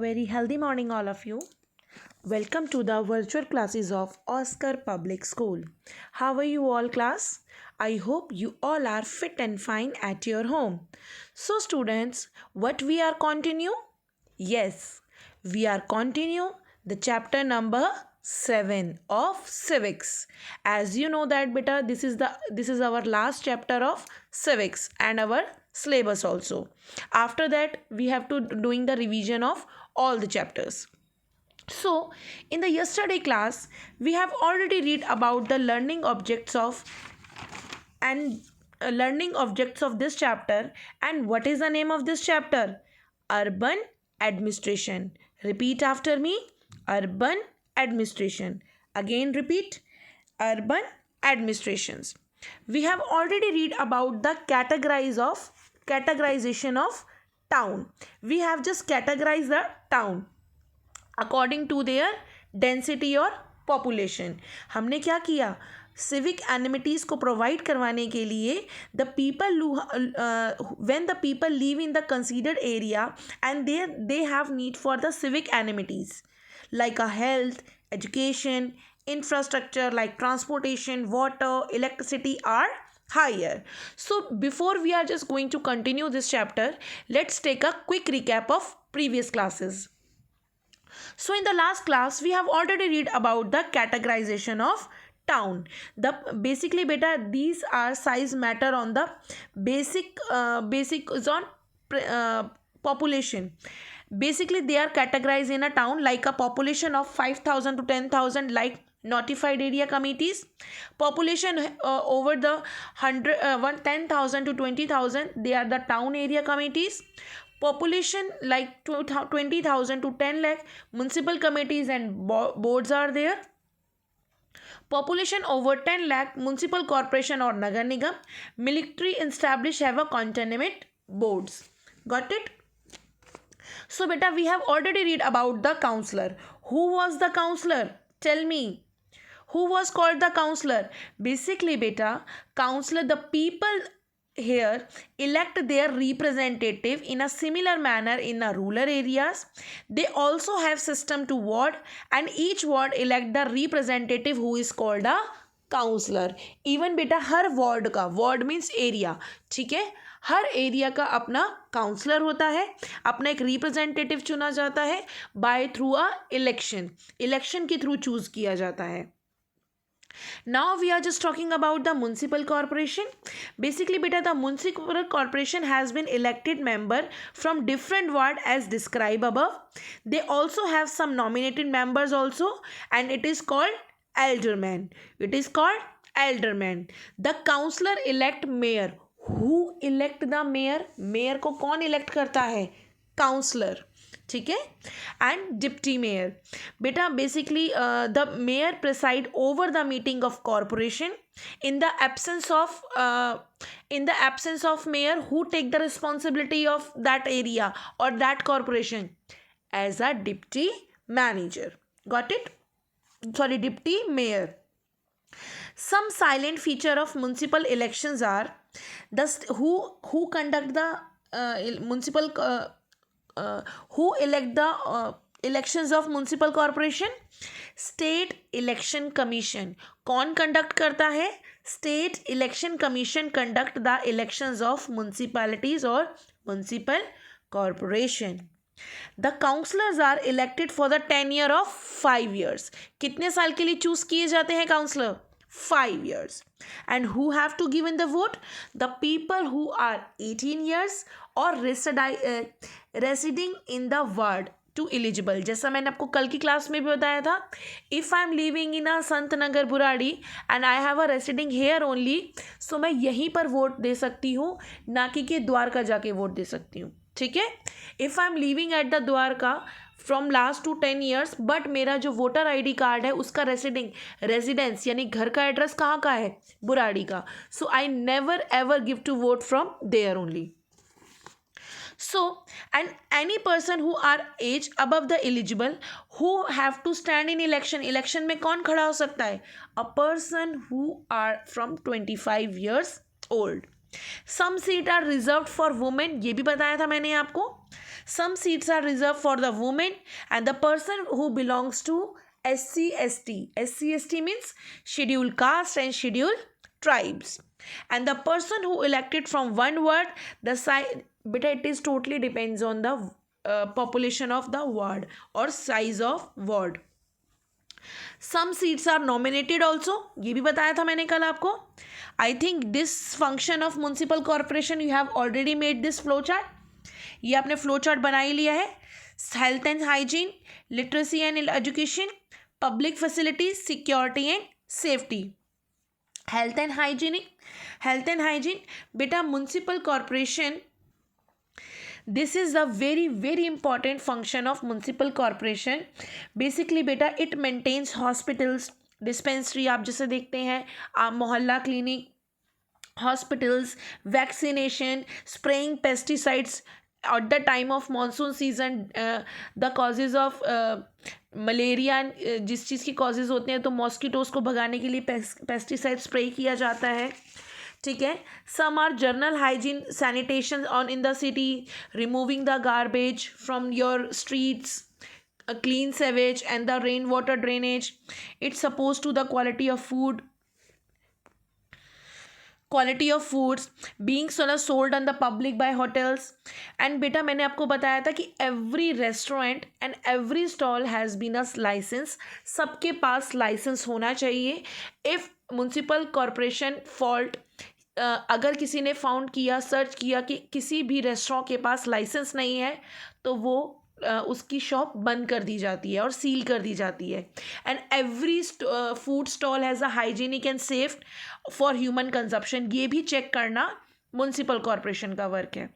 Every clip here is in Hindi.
Very healthy morning, all of you. Welcome to the virtual classes of Oscar Public School. How are you all, class? I hope you all are fit and fine at your home. So, students, what we are continue? Yes, we are continue the chapter number 7 of civics. As you know that beta, this is our last chapter of civics and our syllabus also. After that, we have to doing the revision of all the chapters. So, in the yesterday class, we have already read about the and learning objects of this chapter. And what is the name of this chapter? Urban administration. Repeat after me. Urban administration. Again repeat. Urban administrations. We have already read about the categorization of town. We have just categorized the town according to their density और पॉपुलेशन. हमने क्या किया? सिविक एनिमिटीज़ को प्रोवाइड करवाने के लिए the people when the people live in the considered area and they have need for the civic amenities like a health, education, infrastructure like transportation, water, electricity are higher. So before we are just going to continue this chapter, let's take a quick recap of previous classes. So in the last class we have already read about the categorization of town. The basically beta these are size matter on the basic is on population. Basically they are categorized in a town like a population of 5,000 to 10,000 like notified area committees. Population over the 10,000 to 20,000 they are the town area committees. Population like 20,000 to 10 lakh municipal committees and boards are there. Population over 10 lakh municipal corporation or nagar nigam. Military established have a cantonment boards. Got it? So beta we have already read about the counselor. Who was the counselor? Tell me. Who was called the counselor? Basically beta counselor, the people here elect their representative in a similar manner in the rural areas. They also have system to ward and each ward elect the representative who is called a councillor. Even बेटा हर वार्ड का, वार्ड मीन्स एरिया, ठीक है, हर एरिया का अपना काउंसलर होता है, अपना एक रिप्रेजेंटेटिव चुना जाता है बाय थ्रू अ इलेक्शन के थ्रू चूज किया जाता है. Now we are just talking about the municipal corporation. Basically beta the municipal corporation has been elected member from different ward as described above. They also have some nominated members also and it is called alderman. It is called alderman. The councillor elect mayor. Who elect the mayor? Mayor को कौन elect करता है? Councillor. ठीक है. एंड डिप्टी मेयर बेटा basically the mayor preside over the meeting of corporation. in the absence of mayor, who take the responsibility of that area or that corporation? As a deputy manager. Got it? Sorry, deputy mayor. Some silent feature of municipal elections are who conduct the municipal who elect the elections of municipal corporation? State election commission. कौन conduct करता है? State election commission conduct the elections of municipalities or municipal corporation. The councillors are elected for the tenure of 5 years. कितने साल के लिए चूज किए जाते हैं counsellor? 5 years. And who have to give in the vote? The people who are 18 years or residing in the ward to eligible. जैसा मैंने आपको कल की क्लास में भी बताया था, if I am living in a Sant Nagar Burari and I have a residing here only, so मैं यहीं पर वोट दे सकती हूँ, ना कि द्वारका जाके वोट दे सकती हूँ. ठीक है. If I am living at the Dwarka from last two 10 years but मेरा जो वोटर आईडी कार्ड है उसका रेजिडेंस यानी घर का एड्रेस कहाँ का है? बुराड़ी का. So I never ever give to vote from there only. So and any person who are age above the eligible who have to stand in election में कौन खड़ा हो सकता है? A person who are from 25 years old. Some seat are reserve for women, ये भी बताया था मैंने आपको. Some seats are reserve for the women and the person who belongs to SC/ST. SC/ST means scheduled caste and scheduled tribes. And the person who elected from one ward, the size, beta, it is totally depends on the population of the ward or size of ward. Some seats are nominated also, ये भी बताया था मैंने कल आपको. I think this function of municipal corporation you have already made this flow chart. ये आपने फ्लो चार्ट बना ही लिया है. Health and hygiene, literacy and education, public facilities, security and safety. Health and hygiene बेटा municipal corporation, this is the very very important function of municipal corporation. Basically बेटा इट मेंटेन्स हॉस्पिटल्स, डिस्पेंसरी आप जैसे देखते हैं, mohalla clinic, hospitals, vaccination, spraying pesticides at the time of monsoon season, the causes of malaria, जिस चीज़ की कॉजेज़ होते हैं तो मॉस्किटोज़ को भगाने के लिए पेस्टिसाइड स्प्रे किया जाता है. ठीक है. Some are general hygiene sanitation on in the city, removing the garbage from your streets, clean sewage and the rain water drainage. It's suppose to the quality of foods being sold on the public by hotels. And बेटा मैंने आपको बताया था कि every restaurant and every stall has been a licence. सबके पास लाइसेंस होना चाहिए. इफ़ म्युनिसिपल कॉरपोरेशन फॉल्ट, अगर किसी ने फाउंड किया, सर्च किया कि किसी भी रेस्टोरेंट के पास लाइसेंस नहीं है, तो वो उसकी शॉप बंद कर दी जाती है और सील कर दी जाती है. And every food stall has a hygienic and safe for human consumption. ये भी चेक करना म्युनिसिपल कॉरपोरेशन का वर्क है.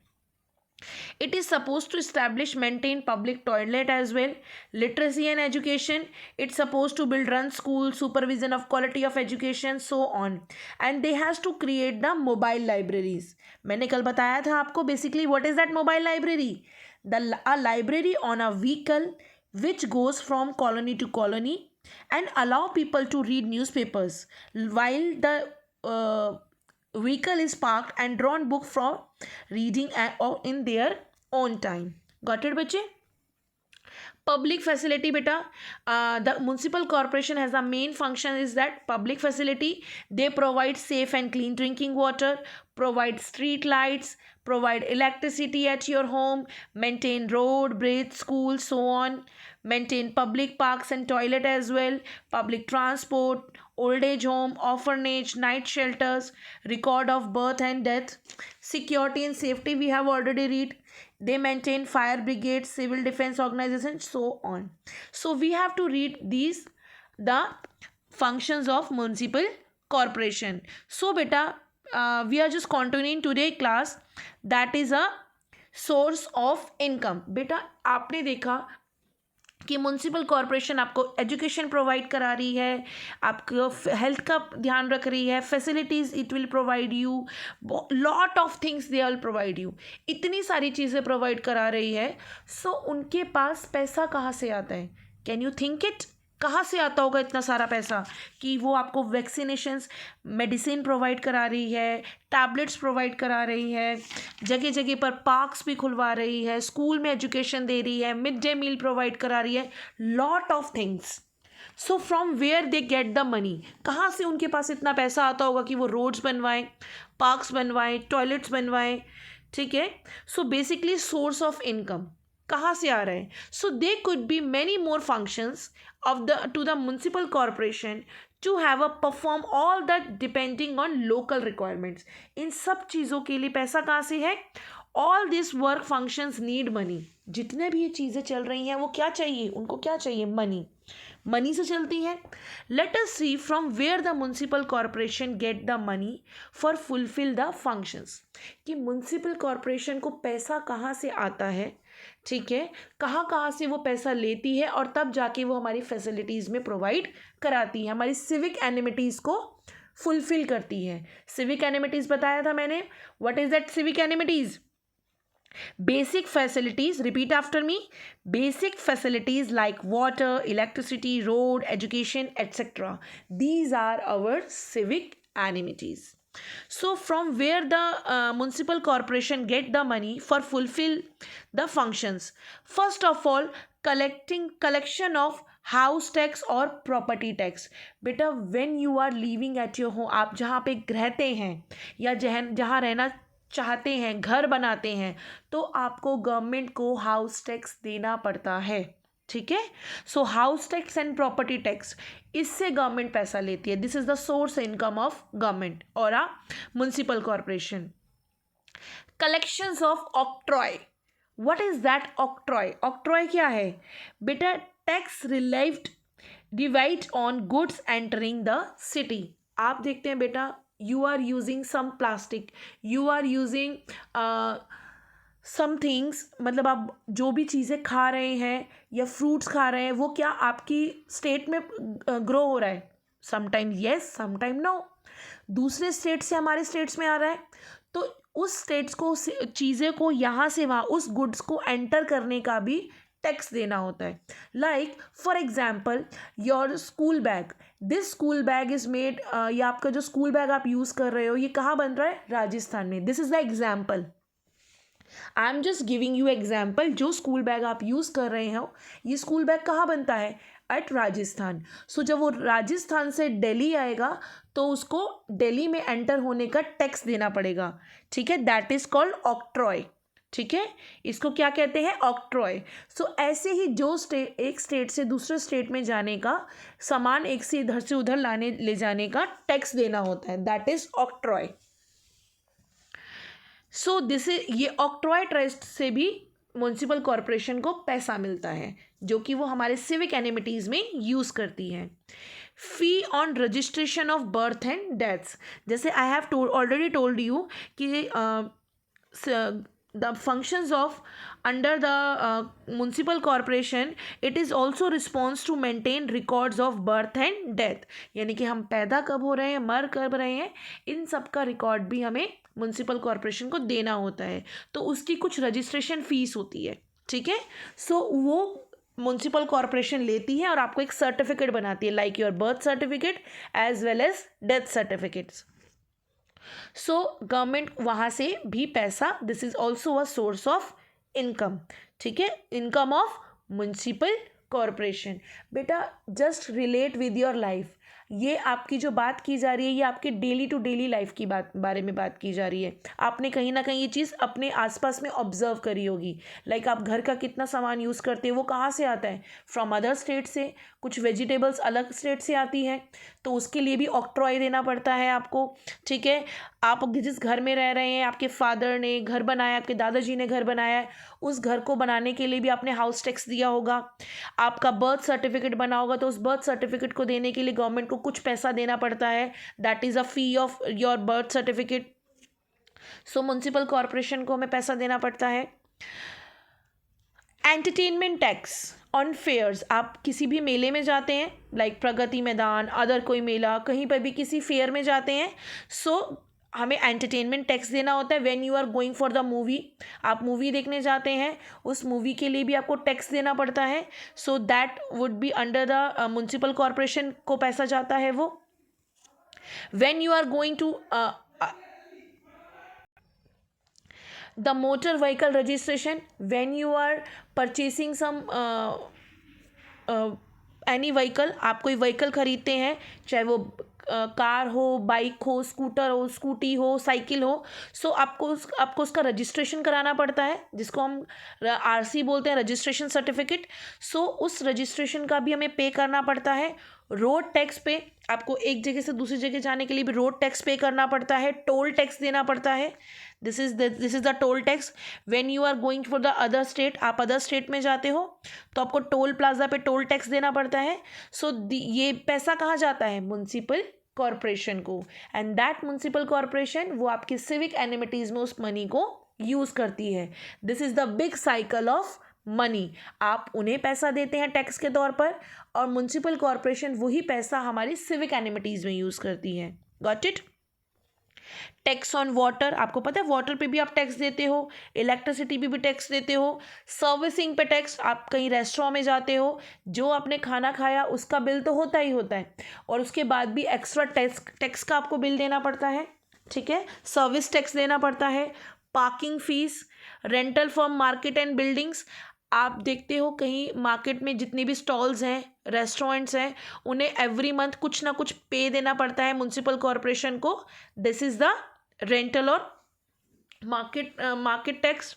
It is supposed to establish, maintain public toilet as well, literacy and education. It's supposed to build, run school, supervision of quality of education, so on. And they has to create the mobile libraries. मैंने कल बताया था आपको basically what is that mobile library? A library on a vehicle which goes from colony to colony and allow people to read newspapers while the vehicle is parked and drawn book from reading or in their own time. Got it बच्चे? Public facility beta, the municipal corporation has a main function is that public facility. They provide safe and clean drinking water, provide street lights, provide electricity at your home, maintain road, bridge, school, so on, maintain public parks and toilet as well, public transport, old age home, orphanage, night shelters, record of birth and death, security and safety we have already read. They maintain fire brigade, civil defense organization, so on. So we have to read these, the functions of municipal corporation. So beta, we are just continuing today class, that is a source of income. बेटा आपने देखा कि म्युनिसिपल कॉरपोरेशन आपको एजुकेशन प्रोवाइड करा रही है, आपको हेल्थ का ध्यान रख रही है, facilities it will provide you, lot of things they will provide you, इतनी सारी चीज़ें प्रोवाइड करा रही है. सो उनके पास पैसा कहाँ से आता है? Can you think it? कहाँ से आता होगा इतना सारा पैसा कि वो आपको वैक्सीनेशंस, मेडिसिन प्रोवाइड करा रही है, टैबलेट्स प्रोवाइड करा रही है, जगह जगह पर पार्क्स भी खुलवा रही है, स्कूल में एजुकेशन दे रही है, मिड डे मील प्रोवाइड करा रही है, lot of things. So from where they get the money? कहाँ से उनके पास इतना पैसा आता होगा कि वो रोड्स बनवाएं, पार्क्स बनवाएं, टॉयलेट्स बनवाएं. ठीक है. So basically source of income कहाँ से आ रहे हैं? So they could be many more functions of the to the municipal corporation to have a perform all that depending on local requirements. इन सब चीज़ों के लिए पैसा कहाँ से है? All these work functions need money. जितने भी ये चीज़ें चल रही हैं वो क्या चाहिए? उनको क्या चाहिए? मनी. मनी से चलती हैं. Let us see from where the municipal corporation get the money for fulfill the functions. कि municipal corporation को पैसा कहाँ से आता है? ठीक है. कहाँ से वो पैसा लेती है और तब जाके वो हमारी फैसिलिटीज़ में प्रोवाइड कराती है, हमारी सिविक एनिमिटीज़ को फुलफिल करती है. सिविक एनिमिटीज़ बताया था मैंने. What is that civic amenities? Basic facilities, repeat after me. Basic facilities like water, electricity, road, education, etc. These are our civic amenities. So from where the municipal corporation get the money for fulfill the functions? First of all, collection of house tax और प्रॉपर्टी टैक्स. बेटा when you are living at your home, आप जहाँ पे रहते हैं या जहाँ रहना चाहते हैं, घर बनाते हैं, तो आपको गवर्नमेंट को हाउस टैक्स देना पड़ता है. ठीक है. So house tax and property tax, इससे गवर्नमेंट पैसा लेती है. This is the source income of government और a municipal corporation. Collections of octroi. What is that octroi? Octroi क्या है बेटा? Tax divide on goods entering the city. आप देखते हैं बेटा, you are using some plastic, you are using some things, मतलब आप जो भी चीज़ें खा रहे हैं या फ्रूट्स खा रहे हैं, वो क्या आपकी स्टेट में ग्रो हो रहा है? Sometime yes, sometime no. दूसरे स्टेट से हमारे स्टेट्स में आ रहा है, तो उस स्टेट्स को, चीज़ें को यहाँ से वहाँ, उस गुड्स को एंटर करने का भी टैक्स देना होता है. Like for example your school bag. This school bag is made, या आपका जो स्कूल बैग आप यूज़ कर रहे हो, ये कहाँ बन रहा है? राजस्थान में. This is the example. I am just giving you example. जो स्कूल बैग आप यूज़ कर रहे हो, ये स्कूल बैग कहाँ बनता है? एट राजस्थान. सो जब वो राजस्थान से दिल्ली आएगा, तो उसको दिल्ली में एंटर होने का टैक्स देना पड़ेगा. ठीक है. That is called octroi. ठीक है. इसको क्या कहते हैं? ऑक्ट्रॉय. सो ऐसे ही जो एक स्टेट से दूसरे स्टेट में जाने का, सामान एक से इधर से उधर ले जाने का टैक्स देना होता है. That is octroi. So this is, ये ऑक्ट्रॉय ट्रस्ट से भी म्युनिसिपल कॉरपोरेशन को पैसा मिलता है, जो कि वो हमारे सिविक एनिमिटीज़ में यूज़ करती है. Fee on registration of birth and deaths. जैसे I have already told you कि the functions of under the municipal corporation, it is also responsible to maintain records of birth and death. यानी कि हम पैदा कब हो रहे हैं, मर कब रहे हैं, इन सब का रिकॉर्ड भी हमें म्युनिसिपल कॉरपोरेशन को देना होता है. तो उसकी कुछ रजिस्ट्रेशन फीस होती है. ठीक है. सो वो म्युनिसिपल कॉरपोरेशन लेती है और आपको एक सर्टिफिकेट बनाती है, like your birth certificate as well as death certificates. So government वहाँ से भी पैसा, this is also a source of income. ठीक है. Income of municipal corporation. बेटा just relate with your life. ये आपकी जो बात की जा रही है, ये आपके डेली टू डेली लाइफ की बारे में बात की जा रही है. आपने कहीं ना कहीं ये चीज़ अपने आसपास में ऑब्जर्व करी होगी. लाइक आप घर का कितना सामान यूज़ करते हो, वो कहाँ से आता है? फ्रॉम अदर स्टेट से. कुछ वेजिटेबल्स अलग स्टेट से आती हैं, तो उसके लिए भी ऑक्ट्रॉय देना पड़ता है आपको. ठीक है. आप जिस घर में रह रहे हैं, आपके फादर ने घर बनाया, आपके दादाजी ने घर बनाया है, उस घर को बनाने के लिए भी आपने हाउस टैक्स दिया होगा. आपका बर्थ सर्टिफिकेट बना होगा, तो उस बर्थ सर्टिफिकेट को देने के लिए गवर्नमेंट को कुछ पैसा देना पड़ता है. That is a fee of your birth certificate. So municipal corporation को हमें पैसा देना पड़ता है. Entertainment tax on fares. आप किसी भी मेले में जाते हैं, लाइक प्रगति मैदान, अदर कोई मेला, कहीं पर भी किसी फेयर में जाते हैं, सो हमें एंटरटेनमेंट टैक्स देना होता है. When you are going for the movie, आप मूवी देखने जाते हैं, उस मूवी के लिए भी आपको टैक्स देना पड़ता है. So that would be under the municipal corporation को पैसा जाता है वो. When you are going to the motor vehicle registration, when you are purchasing some any vehicle, आप कोई व्हीकल खरीदते हैं, चाहे वो कार हो, बाइक हो, स्कूटर हो, स्कूटी हो, साइकिल हो, सो आपको उसका रजिस्ट्रेशन कराना पड़ता है, जिसको हम आरसी बोलते हैं, रजिस्ट्रेशन सर्टिफिकेट. सो उस रजिस्ट्रेशन का भी हमें पे करना पड़ता है. रोड टैक्स पे, आपको एक जगह से दूसरी जगह जाने के लिए भी रोड टैक्स पे करना पड़ता है. टोल टैक्स देना पड़ता है. This is the toll tax. When you are going for the other state, आप अदर स्टेट में जाते हो, तो आपको टोल प्लाजा पे टोल टैक्स देना पड़ता है. सो ये पैसा कहाँ जाता है? म्युनिसिपल कॉरपोरेशन को. एंड दैट म्युनिसिपल कॉरपोरेशन वो आपकी सिविक एनिमिटीज़ में उस मनी को यूज़ करती है. This is the big cycle of money. आप उन्हें पैसा देते हैं टैक्स के तौर पर, और म्युनिसिपल कॉरपोरेशन वही पैसा हमारी सिविक एनिमिटीज़ में यूज़ करती है. Got it. Tax on water. आपको पता है वाटर पे भी आप टैक्स देते हो, इलेक्ट्रिसिटी पे भी टैक्स देते हो. सर्विसिंग पे टैक्स. आप कहीं रेस्टोरेंट में जाते हो, जो आपने खाना खाया उसका बिल तो होता ही होता है, और उसके बाद भी एक्स्ट्रा टैक्स का आपको बिल देना पड़ता है. ठीक है, सर्विस टैक्स देना पड़ता है, parking fees, rental for market and buildings. आप देखते हो कहीं मार्केट में जितनी भी स्टॉल्स हैं, रेस्टोरेंट्स हैं, उन्हें एवरी मंथ कुछ ना कुछ पे देना पड़ता है म्युनिसिपल कॉरपोरेशन को। दिस इज द रेंटल और market tax.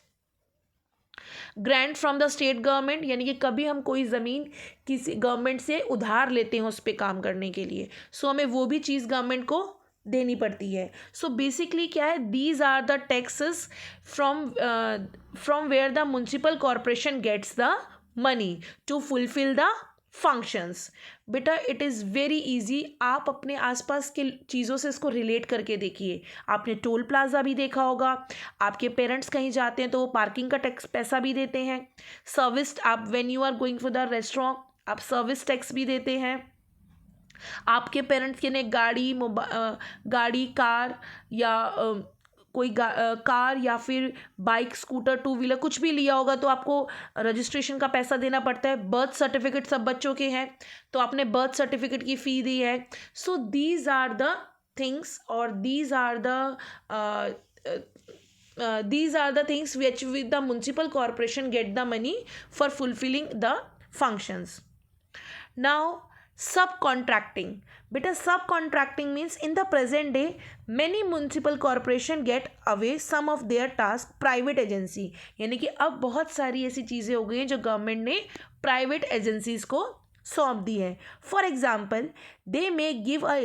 Grant from the state government, यानी कि कभी हम कोई ज़मीन किसी गवर्नमेंट से उधार लेते हैं उस पर काम करने के लिए, सो हमें वो भी चीज़ गवर्नमेंट को देनी पड़ती है। सो बेसिकली क्या है, these are the taxes from where the municipal corporation gets the money to fulfil the functions. बेटा इट इज़ वेरी इजी, आप अपने आसपास के चीज़ों से इसको रिलेट करके देखिए। आपने टोल प्लाजा भी देखा होगा, आपके पेरेंट्स कहीं जाते हैं तो वो पार्किंग का टैक्स पैसा भी देते हैं। सर्विस, आप when you are going for the restaurant आप सर्विस टैक्स भी देते हैं। आपके पेरेंट्स के ने गाड़ी कार या कोई कार या फिर बाइक, स्कूटर, टू व्हीलर कुछ भी लिया होगा तो आपको रजिस्ट्रेशन का पैसा देना पड़ता है। बर्थ सर्टिफिकेट सब बच्चों के हैं तो आपने बर्थ सर्टिफिकेट की फ़ी दी है। So these are the things और these are the things which with the municipal corporation get the money for fulfilling the functions. Now subcontracting, beta subcontracting means in the present day many municipal corporation get away some of their task private agency, यानी कि अब बहुत सारी ऐसी चीज़ें हो गई हैं जो गवर्नमेंट ने प्राइवेट एजेंसीज को सौंप दी है। For example they may give a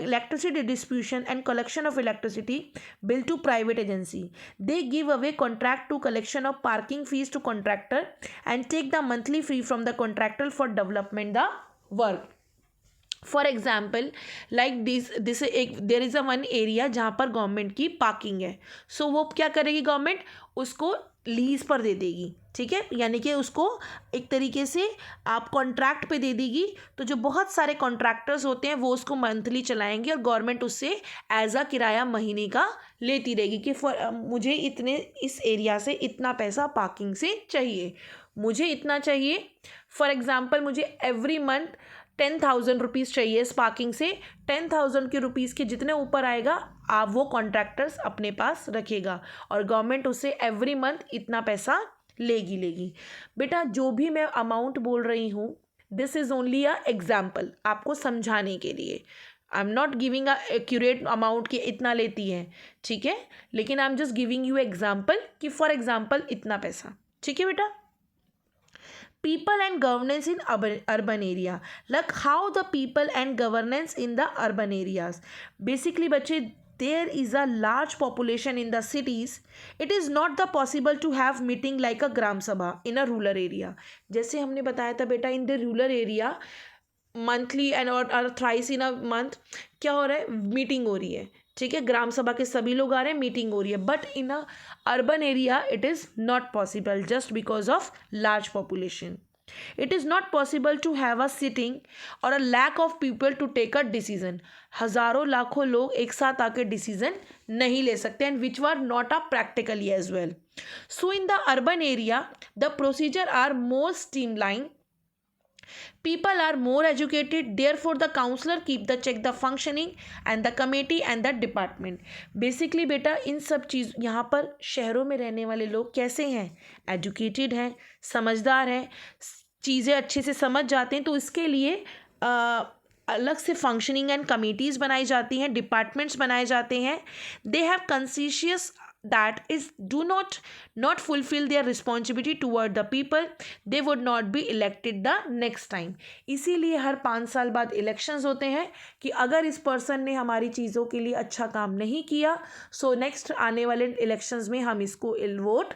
electricity distribution and collection of electricity bill to private agency. They give away contract to collection of parking fees to contractor and take the monthly fee from the contractor for development the work. For example like this एक there is a one area जहाँ पर गवर्नमेंट की पार्किंग है, सो वो क्या करेगी गवर्नमेंट, उसको लीज पर दे देगी, ठीक है, यानी कि उसको एक तरीके से आप कॉन्ट्रैक्ट पे दे देगी। तो जो बहुत सारे कॉन्ट्रैक्टर्स होते हैं वो उसको मंथली चलाएंगे और गवर्नमेंट उससे एज अ किराया महीने का लेती रहेगी कि मुझे इतने इस एरिया से इतना पैसा पार्किंग से चाहिए, मुझे इतना चाहिए। फॉर एग्जाम्पल मुझे एवरी मंथ 10,000 रुपीज़ चाहिए इस पार्किंग से, 10,000 के रुपीज़ के जितने ऊपर आएगा आप वो कॉन्ट्रैक्टर्स अपने पास रखेगा और गवर्नमेंट उससे एवरी मंथ इतना पैसा लेगी। बेटा जो भी मैं अमाउंट बोल रही हूँ this is only a example, आपको समझाने के लिए। I am not giving a accurate amount कि इतना लेती है, ठीक है, लेकिन I am just giving you example कि फॉर एग्जाम्पल इतना पैसा, ठीक है बेटा। People and governance in urban area, like how the people and governance in the urban areas. Basically बच्चे there is a large population in the cities, it is not the possible to have meeting like a gram sabha in a rural area. जैसे हमने बताया था बेटा in the rural area monthly and और थ्राइस इन अ मंथ क्या हो रहा है, मीटिंग हो रही है, ठीक है, ग्राम सभा के सभी लोग आ रहे हैं, मीटिंग हो रही है। But in a urban area it is not possible just because of large population. It is not possible to have a sitting और a lack of people to take a decision. हज़ारों लाखों लोग एक साथ आकर डिसीजन नहीं ले सकते and which were not a practically as well. So in the urban area the procedure are more streamline, people are more educated, therefore the counselor keep the check the functioning and the committee and the department. Basically बेटा इन सब चीज़ यहाँ पर शहरों में रहने वाले लोग कैसे हैं, एजुकेटेड हैं, समझदार हैं, चीज़ें अच्छे से समझ जाते हैं, तो इसके लिए अलग से फंक्शनिंग एंड कमिटीज़ बनाई जाती हैं, डिपार्टमेंट्स बनाए जाते हैं। They have conscious that is do not fulfill their responsibility toward the people, they would not be elected the next time. इसीलिए हर 5 साल बाद इलेक्शंस होते हैं कि अगर इस पर्सन ने हमारी चीज़ों के लिए अच्छा काम नहीं किया सो नेक्स्ट आने वाले इलेक्शंस में हम इसको वोट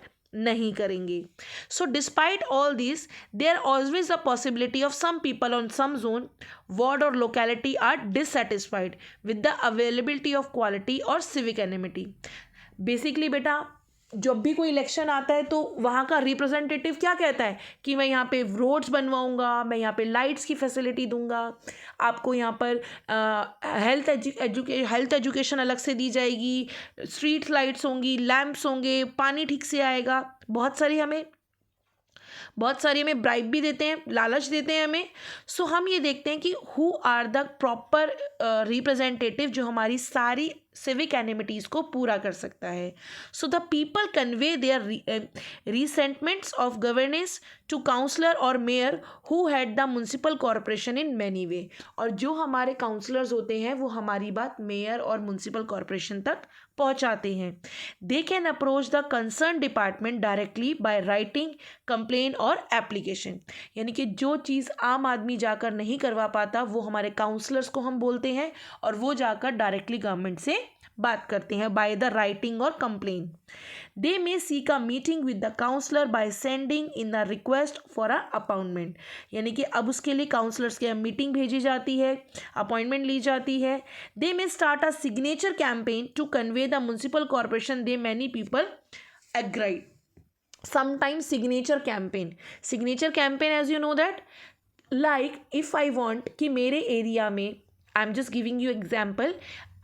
नहीं करेंगे। So despite all this there always a possibility of some people on some zone ward और locality are dissatisfied with the availability of quality और सिविक एनिमिटी। बेसिकली बेटा जब भी कोई इलेक्शन आता है तो वहाँ का रिप्रेजेंटेटिव क्या कहता है कि मैं यहाँ पे रोड्स बनवाऊँगा, मैं यहाँ पे लाइट्स की फैसिलिटी दूंगा, आपको यहाँ पर हेल्थ एजुकेशन अलग से दी जाएगी, स्ट्रीट लाइट्स होंगी, लैंप्स होंगे, पानी ठीक से आएगा, बहुत सारी हमें ब्राइब भी देते हैं, लालच देते हैं हमें। सो हम ये देखते हैं कि who are the proper representative जो हमारी सारी सिविक एनिमिटीज को पूरा कर सकता है. So the people convey their resentments of governance to councillor और mayor who had the municipal corporation in many way. और जो हमारे काउंसलर्स होते हैं वो हमारी बात मेयर और म्युनिसिपल कॉरपोरेशन तक पहुंचाते हैं. They can approach the concern department directly by writing complain और एप्लीकेशन. यानी कि जो चीज़ आम आदमी जाकर नहीं करवा पाता वो हमारे काउंसलर्स को हम बोलते हैं और वो जाकर डायरेक्टली गवर्नमेंट से बात करते हैं बाय द राइटिंग और complain. They may seek a meeting with the councillor by sending in the request for a appointment. यानी कि अब उसके लिए काउंसलर्स के मीटिंग भेजी जाती है, अपॉइंटमेंट ली जाती है. They may start a signature campaign to convey the municipal corporation they many people agree. Sometimes signature campaign as you know that, like if I want कि मेरे एरिया में, I am just giving you example,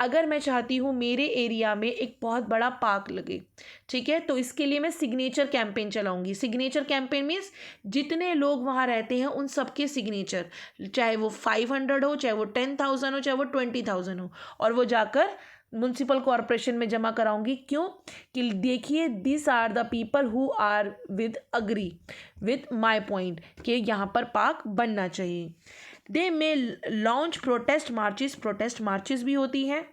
अगर मैं चाहती हूँ मेरे एरिया में एक बहुत बड़ा पार्क लगे, ठीक है, तो इसके लिए मैं सिग्नेचर कैंपेन चलाऊंगी. सिग्नेचर कैंपेन मीन्स जितने लोग वहाँ रहते हैं उन सबके सिग्नेचर, चाहे वो 500 हो, चाहे वो 10,000 हो, चाहे वो 20,000 हो, और वो जाकर म्युनिसिपल कॉरपोरेशन में जमा कराऊंगी. क्यों? कि देखिए this are the people who are with agree with my point कि यहाँ पर पार्क बनना चाहिए. They may launch protest marches भी होती हैं.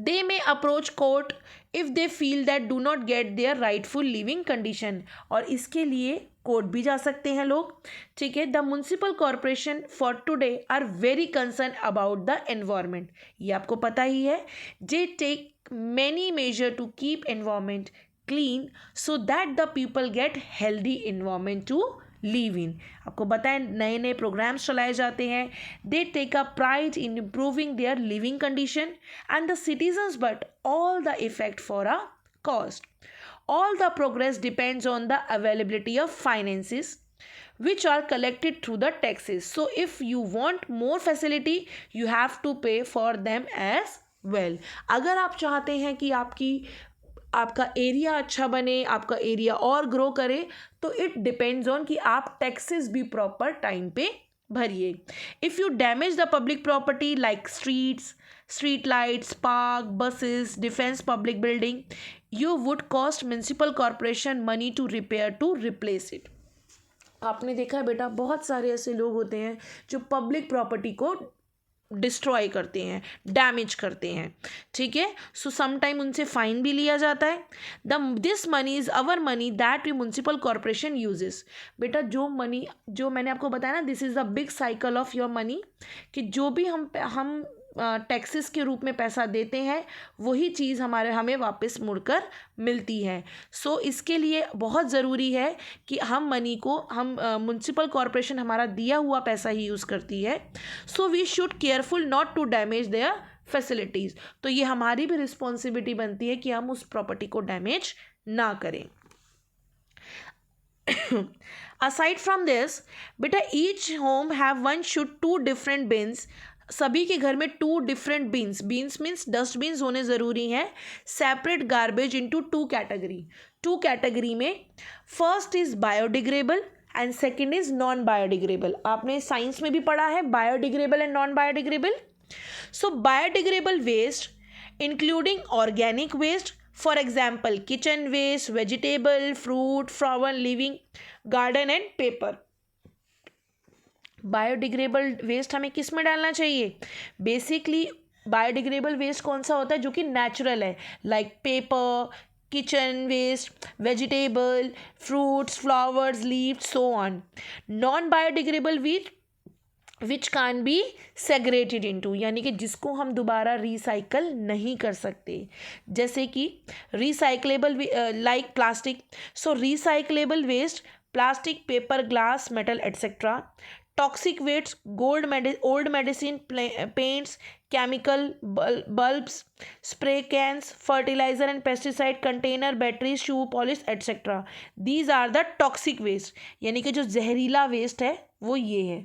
They may approach court if they feel that do not get their rightful living condition. और इसके लिए कोर्ट भी जा सकते हैं लोग, ठीक है. The municipal corporation for today are very concern about the environment. ये आपको पता ही है. They take many measure to keep environment clean so that the people get healthy environment to live in. आपको बताएं नए नए प्रोग्राम्स चलाए जाते हैं. They take a pride in improving their living condition and the citizens but all the effect for a cost. All the progress depends on the availability of finances which are collected through the taxes. So if you want more facility, you have to pay for them as well. अगर आप चाहते हैं कि आपका एरिया अच्छा बने, आपका एरिया और ग्रो करे, तो इट डिपेंड्स ऑन कि आप टैक्सेस भी प्रॉपर टाइम पे भरिए. If you damage the public property like streets, street lights, park, buses, defense public building, you would cost municipal corporation money to repair to replace it. आपने देखा है बेटा बहुत सारे ऐसे लोग होते हैं जो पब्लिक प्रॉपर्टी को डिस्ट्रॉय करते हैं, डैमेज करते हैं, ठीक है. सो समटाइम उनसे फाइन भी लिया जाता है. This money is our money that we municipal corporation uses. बेटा जो मनी जो मैंने आपको बताया ना, this is the big cycle of your money, कि जो भी हम टैक्सेस के रूप में पैसा देते हैं वही चीज़ हमें वापस मुड़कर मिलती है. सो इसके लिए बहुत ज़रूरी है कि हम मनी को म्युनिसिपल कॉरपोरेशन हमारा दिया हुआ पैसा ही यूज़ करती है. So we should careful not to damage their facilities. तो ये हमारी भी रिस्पॉन्सिबिलिटी बनती है कि हम उस प्रॉपर्टी को डैमेज ना करें. Aside from this, बेटा each home have one should two different bins. सभी के घर में 2 डिफरेंट बीन्स मीन्स डस्टबिन्स होने ज़रूरी हैं. सेपरेट गार्बेज इनटू 2 कैटेगरी में first is biodegradable and second is non biodegradable. आपने साइंस में भी पढ़ा है biodegradable and non biodegradable. So biodegradable waste including organic waste, for example kitchen waste, vegetable, fruit, flower, living garden and paper. Biodegradable waste हमें किस में डालना चाहिए? बेसिकली बायोडिग्रेबल वेस्ट कौन सा होता है? जो कि नेचुरल है, like paper, kitchen waste, vegetable, fruits, flowers, leaves, so on. Non biodegradable waste which can be segregated into, यानी कि जिसको हम दोबारा रिसाइकल नहीं कर सकते, जैसे कि recyclable like plastic. So recyclable waste plastic, paper, glass, metal etcetera. Toxic waste old medicine, paints, chemical bulbs, spray cans, fertilizer and pesticide container, batteries, shoe polish etc. These are the toxic waste. यानी कि जो जहरीला वेस्ट है वो ये है.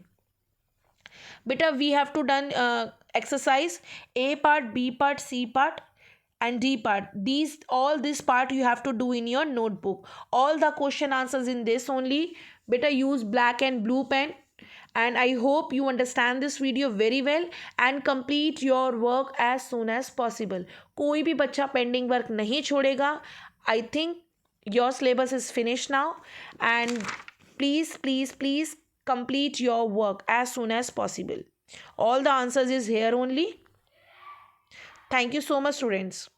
बेटा we have to done exercise A part, B part, C part and D part. All this part you have to do in your notebook. All the question answers in this only. Beta use black and blue pen and I hope you understand this video very well and complete your work as soon as possible. कोई भी बच्चा पेंडिंग वर्क नहीं छोड़ेगा. I think your syllabus is finished now, and please complete your work as soon as possible. All the answers is here only. Thank you so much, students.